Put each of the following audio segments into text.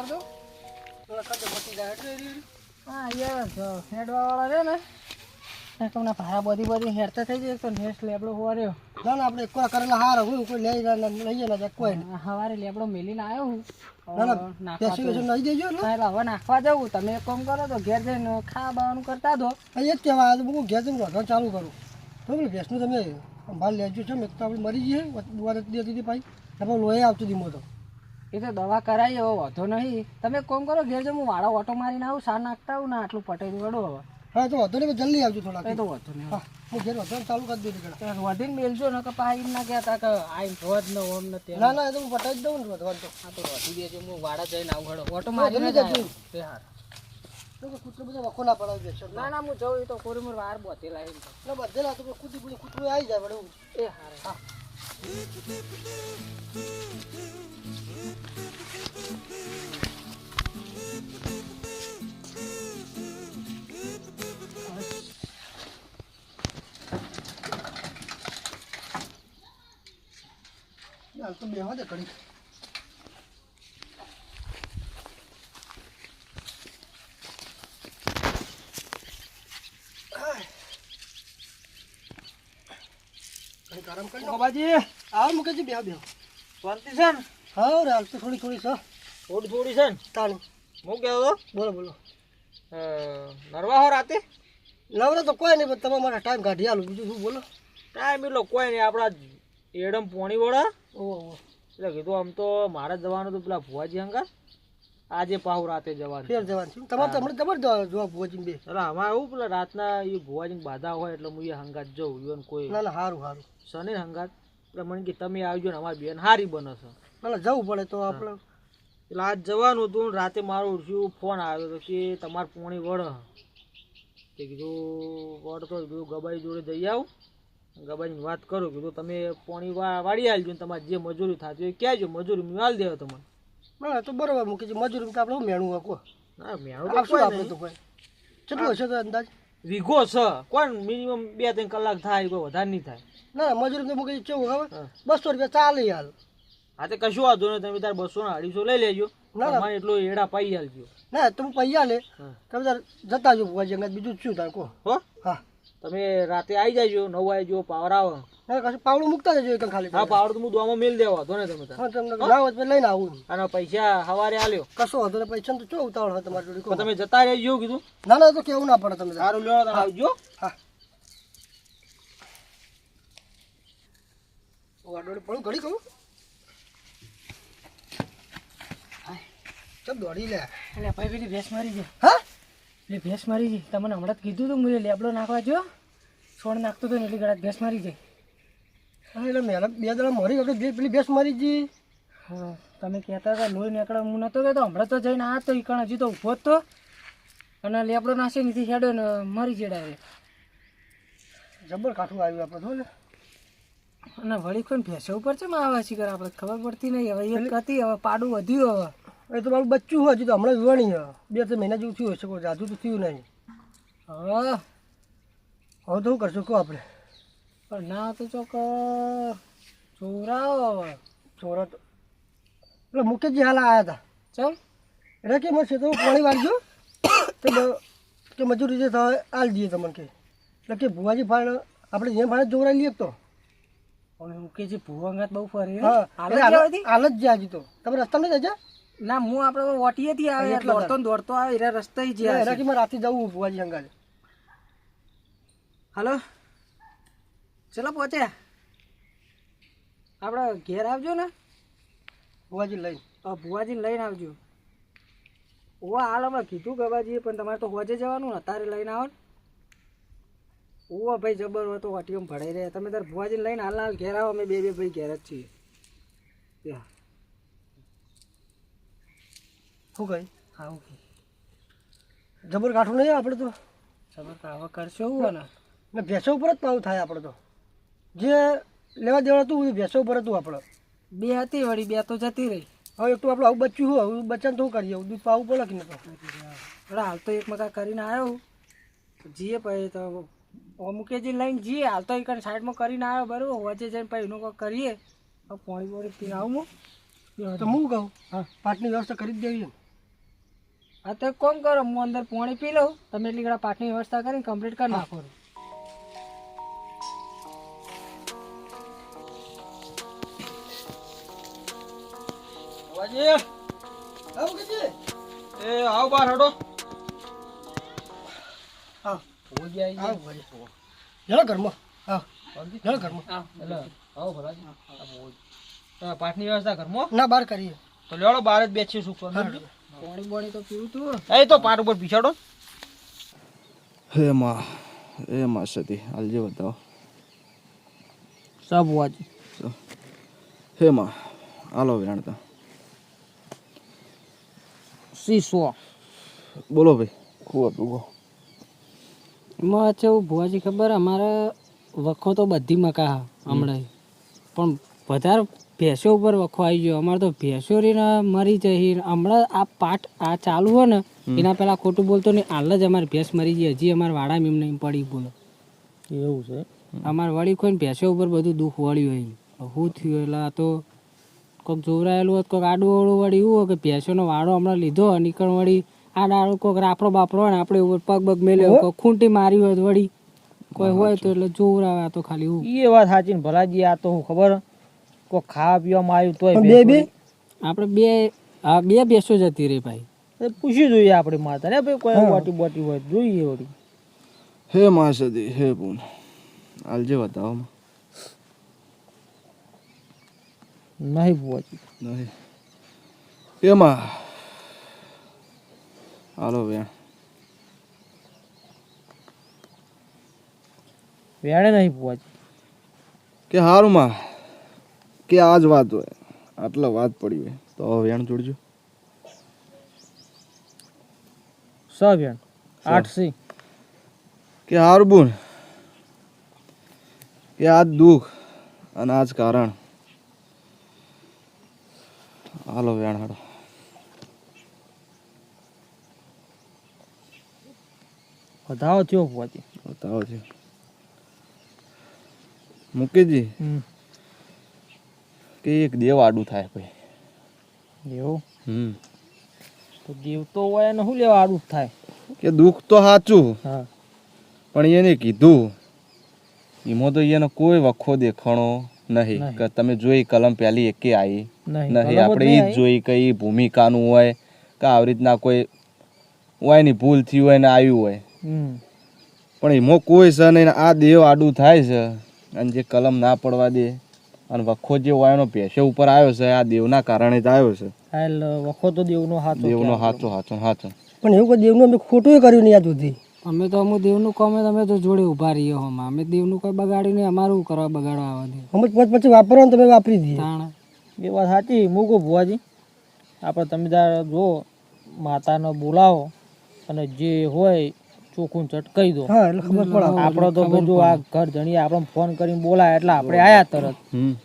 કર દો થોડા ખર્ચો પતી જાય એટલે હા યાર હેડવાવાળા રે ને તમને ભાડા બધી હેરતા થઈ જાય તો નેક્સ્ટ લેબડો હોવા રહ્યો ના ના આપણે એકવાર કરેલા હાર હું કોઈ લઈએ ના જાય કોઈ નહીં. સવારે લેબડો મેલીને આવ્યો હું ના પેસી વેસી નહીં દેજો ને હવે નાખવા જવું તમે એક કામ કરો તો ઘેર જઈને ખાવા બાવાનું કરતા દો એ જ કહેવાય આજે હું ઘેર જઈને વધવા ચાલુ કરું તો પેલી ભેંસનું તમે સંભાળ લેજો છે એક તો આપણે મરી જઈએ દુવા દેતી હતી ભાઈ આપણે લોહી આવતું ધીમો તો એ તો દવા કરાવી હવે વધો નહીં તમે એક કામ કરો ઘેર જઈને હું વાળો ઓટો મારીને આવું સાર નાખતા આવું ને આટલું પટાઈ વડો હવે હા તો વધો નહીં જલ્દી આવજો થોડા એ તો વધો નહીં હા હું ઘેર વધવાનું ચાલુ કરી દીધું ઘણા વધીને મેલજો ને કે પાછી ના કહેતા કે આઈ રોજ ને ઓમ ને તે ના ના એ તો હું પટાઈ જ દઉં ને વધવાનું તો હા તો વધી દેજો હું વાડા જઈને આવું ઘડો ઓટો મારીને જ આવ્યો તે હાર કૂતરો બધા વખો ના પડાવી દેશો ના ના હું જઉં એ તો કોરીમોર વાર બોતેલા એમ ના બધેલા તો કૂતરું આવી જાય બડે એ હાર હા હાલ તો બેહવા દે કરી આરામ કરી લો બાબાજી આવ મુકેજી બેહ બેહ શાંતિ છે ને હા રે હાલ તો થોડી થોડી છે થોડી છે ને તાણી હું કહેતો બોલો બોલો નરવા હો રાતે નવરા તો કોઈ નહીં પણ તમે મારા ટાઈમ કાઢી આલો બીજું શું બોલો ટાઈમ એટલો કોઈ નહીં આપણા એડમ પોણી વળા ઓહો એટલે કીધું આમ તો મારે જવાનું તો પેલા ભુવાજી હંગા આજે પાહુ રાતે જવાનું ફેર જવાનું છે તમારે તો હમણાં તમારે જોવા ભોજીને બે એટલે અમારે એવું પેલા રાતના એ ભુવાજીની બાધા હોય એટલે હું એ હંગાત જઉં ઈવન કોઈ ના ના સારું સારું શનિ હંગાત એટલે મને કે તમે આવજો ને અમારી બેન હારી બને છે ના ના જવું પડે તો આપણે એટલે આજ જવાનું હતું રાતે મારો શું ફોન આવ્યો હતો કે તમારે પોણી વળ તે કીધું વળતો કીધું ગબાઈ જોડે જઈ આવું ગબાઈની વાત કરું કીધું તમે પોણી વાળી આવજો ને તમારે જે મજૂરી થતી હોય કહેજો મજૂરી મેં હાલ દેવા તમને ના તો બરોબર મૂકી છે મજૂરી તો આપણે શું મેણું હોય કો ના મેળો આપશું આપણે તો કોઈ કેટલું હશે તો અંદાજ વીઘો છે કોણ મિનિમમ 2-3 કલાક થાય કોઈ વધારે નહીં થાય ના મજૂરી તો મૂકી કેવું ખબર 200 રૂપિયા ચાલે હાલ હા તે કશું વાંધો નહીં તમે તાર 200 ને 250 લઈ લેજો તમારે એટલો એડા પાઈ આલજો ના તમે પૈયા લે તમે તાર જતા જો ભુવાજી અંગત બીજું શું તાર કો હો હા તમે રાતે આવી જાયજો 9 વાગે જો પાવર આવે હા કશું પાવડું મૂકતા જજો એક ખાલી હા પાવર તો હું દોમાં મેલ દેવા હતો ને તમે તાર હા તમને લાવો તો લઈને આવું અને પૈસા સવારે આલ્યો કશો વાંધો ને પૈસા તો ચો ઉતાવળ હોય તમારી જોડે તો તમે જતા રહેજો કીધું ના ના તો કેવું ના પડે તમે સારું લેવા તમે આવજો હા વાડોડે પડું ઘડી કહું ચમ દોડી લે એટલે ભાઈ પેલી ભેંસ મારી છે હા પેલી ભેંસ મારી છે તમને હમણાં જ કીધું તું મને લેબડો નાખવા જો છોડ નાખતો હતો ને એટલી ગળા ભેંસ મારી જાય હા એટલે મેં 2 દાડા મરી ગયો પેલી ભેંસ મારી જી હા તમે કહેતા હતા લોહી નીકળે હું નહોતો કહેતો હમણાં તો જઈને આ તો ઈકણ હજી તો ઊભો જ તો અને લેબડો નાસી નથી છેડ્યો ને મરી ચડાવે જબર કાઠું આવ્યું આપણે જો ને અને વળી કોઈ ભેંસો ઉપર છે માં આવે છે આપણે ખબર પડતી નહીં હવે એક હતી હવે પાડું વધ્યું હવે એ તો મારું બચ્ચું હોય હજી તો હમણાં વિવાણી 2-3 મહિના જેવું થયું હશે કોઈ જાદુ તો થયું નહીં હા હવે તો શું કરશું કહો આપણે પણ ના તો ચોક ચોરાવો હવે છોરા તો એટલે મુકેશજી હાલ આવ્યા હતા ચમ એટલે કે મને છે તો પાણી વાળજો કે મજૂરી જે થાય હાલ દઈએ તમને કે એટલે કે ભુવાજી ફાળ આપણે જે ફાળે જોવરાઈ લઈએ તો કે જે ભૂવંગાત બહુ ફરી હા હાલ જ જાય હજી તો તમે રસ્તા નહીં જજા ના હું આપણે વટીએથી આવે એટલે દોડતો ને દોડતો આવે એટલે રસ્તે જ જાય એટલે કે મારે રાતે જવું ભુવાજી અંગાલે હલો ચલો પહોંચ્યા આપણે ઘેર આવજો ને ભુવાજી લઈને ભુવાજીને લઈને આવજો ઓવા હાલ અમે કીધું ગવાજીએ પણ તમારે તો હોજે જવાનું ને અત્યારે લઈને આવો ને ઓવા ભાઈ જબર હોય તો વાટીઓમાં ભરાઈ રહ્યા તમે તાર ભુવાજીને લઈને હાલ ઘેર આવો અમે બે ભાઈ ઘેર જ છીએ ત્યાં શું કહી હા ઓકે જબર કાઠું નહીં આપણે તો જબર હવે કરશો એવું ને ભેંસો ઉપર જ પાવું થાય આપણે તો જે લેવા દેવા હતું ભેંસો ઉપર હતું આપણે બે હતી વળી બે તો જતી રહી હવે એક તો આપણે આવું બચ્ચું હોય હવે બચ્ચાને તો શું કરીએ દૂધ પાવું પડે કે નહીં તો હાલ તો એક મકા કરીને આવ્યો જીએ પછી તો મુકેજી લઈને જઈએ હાલ તો એક સાઈડમાં કરીને આવ્યો બરાબર વચ્ચે જઈને પછી એનું કંઈક કરીએ પાણી પીને આવું તો હું કહું હા પાટની વ્યવસ્થા કરી જ દેવી આ તો એક કામ કરો, હું અંદર પાણી પી લઉં, તમે એટલી ઘણા પાકની વ્યવસ્થા કરીને કમ્પ્લીટ કરી નાખો. ભુવાજી, એ આવ બાર હડો. હા ભુવાજી આવી ગયા. જરા ઘરમાં હા જરા ઘરમાં એટલે આવો ભલાજી. આ ભુવાજી. તમે પાઠની વ્યવસ્થા ઘરમાં? ના બહાર કરીએ. તો લેવડો બહાર જ બેસીએ શું કરો? પાણી બોણી તો પીવું તું. એ તો પાટ ઉપર પીછાડો. હે માં સતી હાલજે બતાવો. સબ ભુવાજી. હે માં હાલો વેણતા. સીસો. બોલો ભાઈ ખૂબ હતું. એમાં કેવું ભુવાજી ખબર, અમારે વખો તો બધી મકા હમણાં, પણ વધારે ભેંસો ઉપર વખો આવી ગયો. અમારે તો ભેંસો રીને મરી જઈ. હમણાં આ પાઠ આ ચાલુ હોય ને એના પહેલાં ખોટું બોલતો નહીં. હાલ જ અમારી ભેંસ મરી ગઈ. હજી અમારા વાડામાં એમ નહીં પડી બોલો. એવું છે? અમારે વળી કોઈ ભેંસો ઉપર બધું દુઃખ વળ્યું હોય. શું થયું એટલે આ તો કોઈક જોવરાયેલું હોત, કોઈક આડું ઓળું વળી એવું હોય કે ભેંસોનો વાડો હમણાં લીધો નીકળ વળી આ ડાળો કોઈક રાપડો બાપડો હોય ને આપણે ઉપર પગ બગ મેલ્યો, કોઈક ખૂંટી મારી હોય તો વળી કોઈ હોય તો એટલે જોવરાવે. આ તો ખાલી એવું. એ વાત સાચી ને ભલાજી. આ તો હું ખબર કોઈ ખાવા પીવામાં આવ્યું તોય બે ભેંસ બે વળી. આપણે બે બેસો જતી રહી ભાઈ. એ પૂછી જોઈએ આપણે માતાને ભાઈ કોઈ બોટી બોટી હોય તો જોઈએ વળી. હે માં સતી હે પૂન હાલજે બતાવો. નહીં ભુવાજી. નહીં એમાં હાલો વેણ. વેણે નહીં ભુવાજી. કે હારું માં કે આ જ વાત હોય, આટલા વાત પડી હોય તો હવે વેણ જોડજો. સ વેણ 8 કે હારું બોન કે આ જ દુઃખ અને આ જ કારણ. હાલો વેણ હાડો. વધાવો થયો ભુવાજી. બતાવો છે મુકેશજી કે એક દેવ આડું થાય ભાઈ. એવું? તો દેવ તો હોય એને શું લેવા આડું થાય? કે દુઃખ તો સાચું હા. પણ એને કીધું એમાં તો એને કોઈ વખો દેખાણો નહીં નહીં. કે તમે જોઈ કલમ પહેલી એકે આવી નહીં. નહીં. કલમ જ આપણે નહીં એ જ આવી. જોઈ કે ઈ ભૂમિકાનું હોય કે આવી રીતના કોઈ હોય ની ભૂલ થઈ હોય ને આવ્યું હોય, પણ એમાં કોઈ છે નહીં. આ દેવ આડું થાય છે અને જે કલમ ના પડવા દે અને વખો જે હોય એનો ભેંસો ઉપર આવ્યો છે આ દેવના કારણે જ આવ્યો છે. હાલ વખો તો દેવનો હાચો દેવનો કહેવાય. હાચો. પણ એવું કોઈ દેવનું અમે ખોટું કર્યું નહીં આજ સુધી. અમે તો અમુક દેવનું કામ અમે તો જોડે ઊભા રહીએ હોમાં. અમે દેવનું કોઈ બગાડ્યું નહીં. અમારું કરવા બગાડવા આવવા દે અમે પછી વાપરવાનું તમે વાપરી દઈએ. તાણ એ વાત સાચી. મૂકો ભુવાજી. આપણે તમે તાર જો માતાને બોલાવો અને જે હોય ચોખ્ખું ચટ કહી દો. હા એટલે ખબર પડે. આપણો તો બધું આ ઘર ધણી આપણને ફોન કરીને બોલાય એટલે આપણે આયા તરત.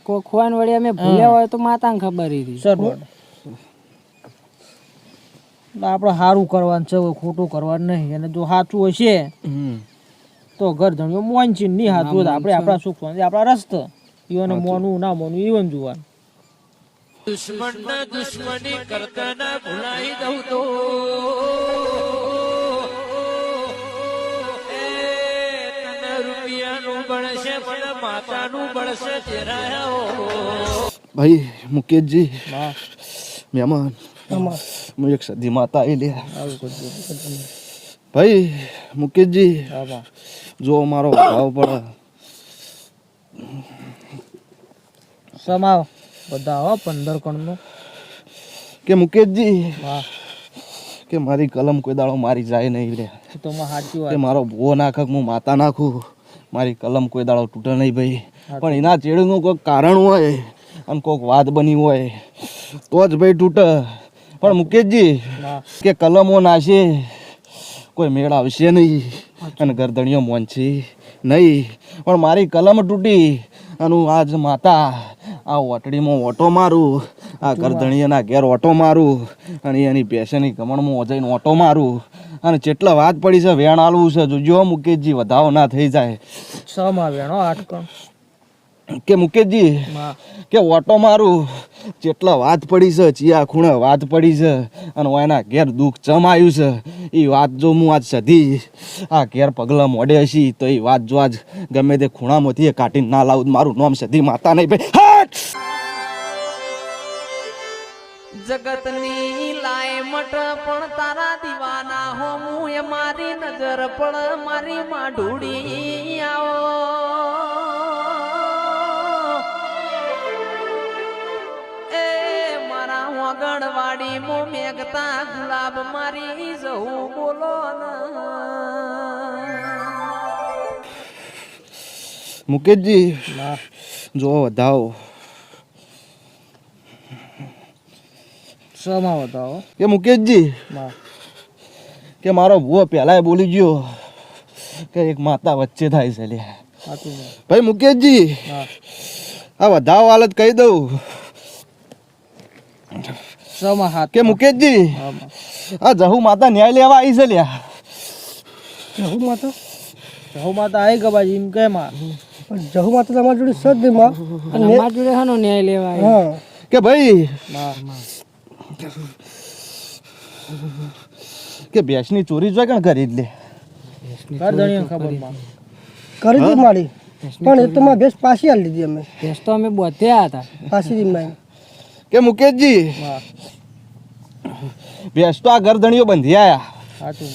કોઈ ખોવાને વળી અમે ભૂલ્યા હોય તો માતાને ખબર હતી. સર આપણે સારું કરવાનું છે, ખોટું કરવાનું નહીં. અને જો સાચું હશે તો ઘર ધણીઓ મોનચી, નહીં સાચું હોય તો આપણે આપણા સુખ શાંતિ આપણા રસ્તે. ઈવન મોનું ના મોનું ઈવન જોવાનું. દુશ્મની કરતા ના ભૂલાઈ દઉં તો રૂપિયાનું બળશે પણ માતાનું બળશે ભાઈ મુકેશજી મહેમાન હું એક સદી માતા આવી લે. ભાઈ મુકેશજી જો મારો ભાવ પડે સમાવ બધા હો 15 કણનો. કે મુકેશજી વાહ, કે મારી કલમ કોઈ દાડો મારી જાય નહીં રે. એ તો માં સાચી કે વાત. મારો ભૂવો નાખે હું માતા નાખું મારી કલમ કોઈ દાડો તૂટે નહીં ભાઈ. પણ એના ચેડનું કોઈક કારણ હોય અને કોઈક વાત બની હોય તો જ ભાઈ તૂટે. પણ મુકેશજી વાહ. કે કલમો નાશે કોઈ મેળ આવશે નહીં અને ગરદણીઓ મોનશે નહીં. પણ મારી કલમ તૂટી અને હું આજ માતા આ ઓટડીમાં ઓટો મારું, આ ગરદણીઓના ઘેર ઓટો મારું અને એની ભેંસની કમણમાં જઈને ઓટો મારું અને જેટલા વાત પડી છે વેણ આલવું છે. જોજો મુકેશજી વધાવો ના થઈ જાય. સમાવ વેણો 8 કણ. કે મુકેશજી કે ઓટો મારું જેટલા વાત પડી છે ચિયા ખૂણે વાત પડી છે અને એના ઘેર દુઃખ ચમ આવ્યું છે એ વાત જો હું આજ સધી આ ઘેર પગલા મોડે હશી તો એ વાત જો આજ ગમે તે ખૂણામાંથી કાઢીને ના લાવું મારું નામ સધી માતા નહીં ભાઈ હટ! જગતની લાય મટ પણ તારા દીવાના હો હું એ મારી નજર પણ મારી માં ઢૂડી આવો એ મારા વગડવાડી મો મેઘતા ગુલાબ મારી જવું બોલો મુકેશજી જો વધાવો શોમાં બતાવો કે મુકેશજી કે મારો ભૂવો પહેલાય બોલી ગયો કે એક માતા વચ્ચે થાય છે લે ભાઈ મુકેશજી આ વધાવો હાલત કહી દઉં શોમાં હાથ કે મુકેશજી આ જહુ માતા ન્યાય લેવા આવી છે લ્યા જહુ માતા જહુ માતા આવી ગબાજી એમ કે માં પણ જહુ માતા તમારી જોડે સજ નહીં માં અને અમારા જોડે હાનો ન્યાય લેવા આવ્યો? હા કે ભાઈ કે ભેંસની ચોરી જોઈ કણ કરી જ લે કર દણીઓ ખબર માં કરી દીધી મારી પણ એ તો માં ભેંસ પાછી આલી દીધી અમે ભેંસ તો અમે બોધ્યા હતા. પાછી દીધી કે મુકેશજી ભેંસ તો આ ગરદણીઓ બંધી આયા સાચું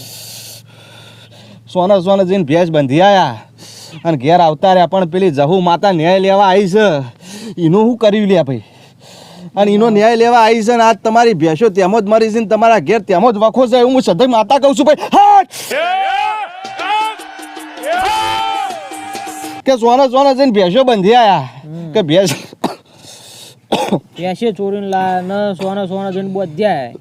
સોના સોના જઈને ભેંસ બંધી આયા અને ઘેર આવતા રહ્યા પણ પેલી જહુ માતા ન્યાય લેવા આવી છે એનું શું કર્યું લે ભાઈ અને એનો ન્યાય લેવા આવી છે ને આજ તમારી ભેંસો તેમ જ મરી છે ને તમારા ઘેર તેમ જ વખો છે એવું હું સદાય માતા કહું છું ભાઈ હટ! કે સોના સોના જઈને ભેંસો બંધી આયા કે ભેંસ પેસે ચોરીને લા ન સોના સોના જઈને બોધ્યા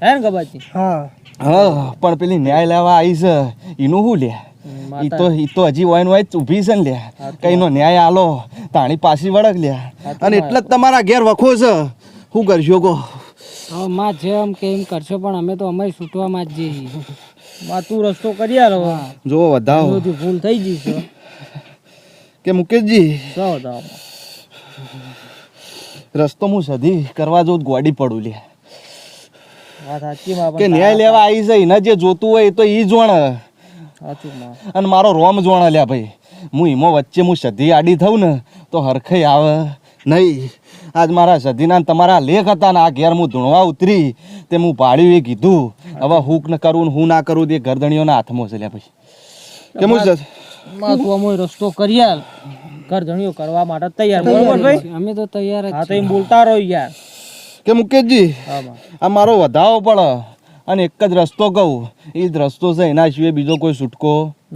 હે ને ગબાજી હા હા પણ પેલી ન્યાય લેવા આવી છે એનું શું લે ઈ તો હજી વાઈન વાઈ ઊભી છે ને લે કઈનો ન્યાય આલો તાણી પાછી વળગ લે અને એટલે જ તમારા ઘેર વખો છે શું કરશો કહો હવે માં જેમ કે એમ કરશો પણ અમે તો અમારી છૂટવામાં જ જઈએ. માં તું રસ્તો કરી આલો જો વધાવો બધી ભૂલ થઈ ગઈ છે કે મુકેશજી તો બતાવો રસ્તો હું સધી કરવા જો ગોડી પડું લે વાત સાચી માં કે ન્યાય લેવા આવી છે એને જે જોતું હોય એ તો ઈ જોણ સાચું માં અને મારો રોમ જોણ લ્યા ભાઈ હું ઈમો વચ્ચે હું સધી આડી થઉં ને તો હરખઈ આવે નહીં આજ મારા સધીના તમારા લેખ હતા ને આ ઘેર હું ધૂણવા ઉતરી તે હું ભાડ્યું એ કીધું હવે હું ન કરું ને હું ના કરું તે ગરદણીઓના હાથમાં છે લ્યા ભાઈ કે હું માં તું અમો રસ્તો કરી આલ કર ધણીઓ કરવા માટે તૈયાર બરોબર ભાઈ અમે તો તૈયાર જ હા તો એમ બોલતા રહો યાર કે મુકેશજી હા માં આ મારો વધાવો પડે અને એક જ રસ્તો કહું એ જ રસ્તો છે એના સિવાય બીજો કોઈ છૂટકો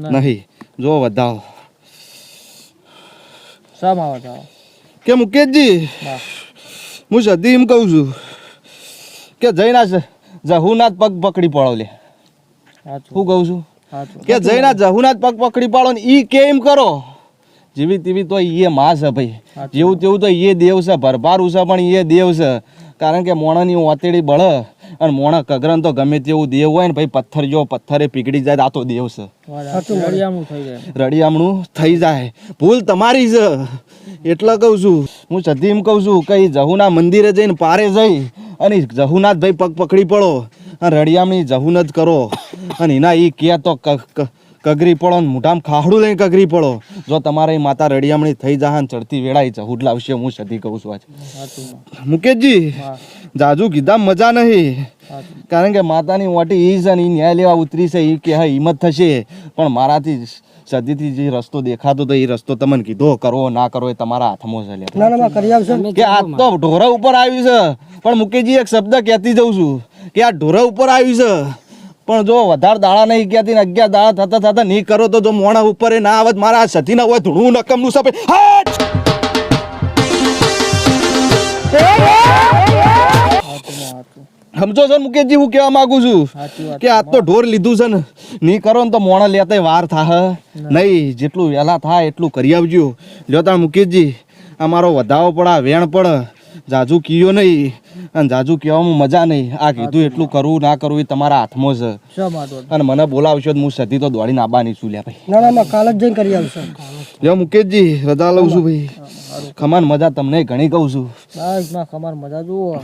નહીં જો વધાવો શા બતાવો કે મુકેશજી હા હું સધી એમ કહું છું કે જઈને જહુનાથ પગ પકડી પાડો લે સાચું શું કહું છું સાચું કે જઈને જહુનાથ પગ પકડી પાડો ને ઈ કેમ કરો જેવી તેવી તો એ માં છે ભાઈ જેવું તેવું તો એ દેવ છે ભરભારું છે પણ એ દેવ છે કારણ કે મોણાની ઓતેડી બળે અને મોણા કગરન તો ગમે તેવું દેવ હોય ને ભાઈ પથ્થર જો પથ્થરે પીગળી જાય આ તો દેવ છે રળિયામણું થઈ જાય રડિયામણું થઈ જાય ભૂલ તમારી છે એટલે કહું છું હું સધી એમ કહું છું કે જહુના મંદિરે જઈને પારે જઈ અને જહુનાથ ભાઈ પગ પકડી પડો અને રડિયામણી જહુન જ કરો અને એના એ કે તો કગરી પડો ને મોઢામાં ખાહડું લઈને કગરી પડો જો તમારે માતા રડિયામણી થઈ જાય ને ચડતી વેળા એ જહુડ લાવશે હું સધી કહું છું આજે મુકેશજી જાજુ કીધા મજા નહીં કારણ કે માતાની વાટી એ છે ને એ ન્યાય લેવા ઉતરી છે એ કે હા હિંમત થશે પણ મારાથી સદીથી જે રસ્તો દેખાતો તો એ રસ્તો તમને કીધો કરવો ના કરવો એ તમારા હાથમાં છે ના ના માં કરી આવશે કે આ તો ઢોરા ઉપર આવ્યું છે પણ મુકેશજી એક શબ્દ કહેતી જઉં છું કે આ ઢોરા ઉપર આવ્યું છે પણ જો વધારે દાડા નહીં કહેતી ને 11 દાડા થતા થતા નહીં કરો તો જો મોણા ઉપર એ ના આવત મારા સતી ના હોય ધૂણું નકમનું સપે સમજો છો ને મુકેશજી હું કહેવા માંગુ છું કે આ તો ઢોર લીધું છે ને નહીં કરો ને તો મોણા લેતા વાર થાય નહીં જેટલું વહેલા થાય એટલું કરી આવજો લ્યો તાણ મુકેશજી આ મારો વધાવો પડે વેણ પડે જાજુ કીયો નહીં અને જાજુ કહેવામાં મજા નહીં આ કીધું એટલું કરવું ના કરવું એ તમારા હાથમાં છે અને મને બોલાવશો તો હું સધી તો દોડીને આવવાની છું લ્યા ભાઈ ના ના માં કાલ જ જઈને કરી આવશે લ્યો મુકેશજી રજા લઉં છું ભાઈ ખમાન મજા તમને ઘણી કહું છું. બસ માં ખમાર મજા જુઓ.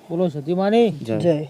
બોલો સતીમાની જય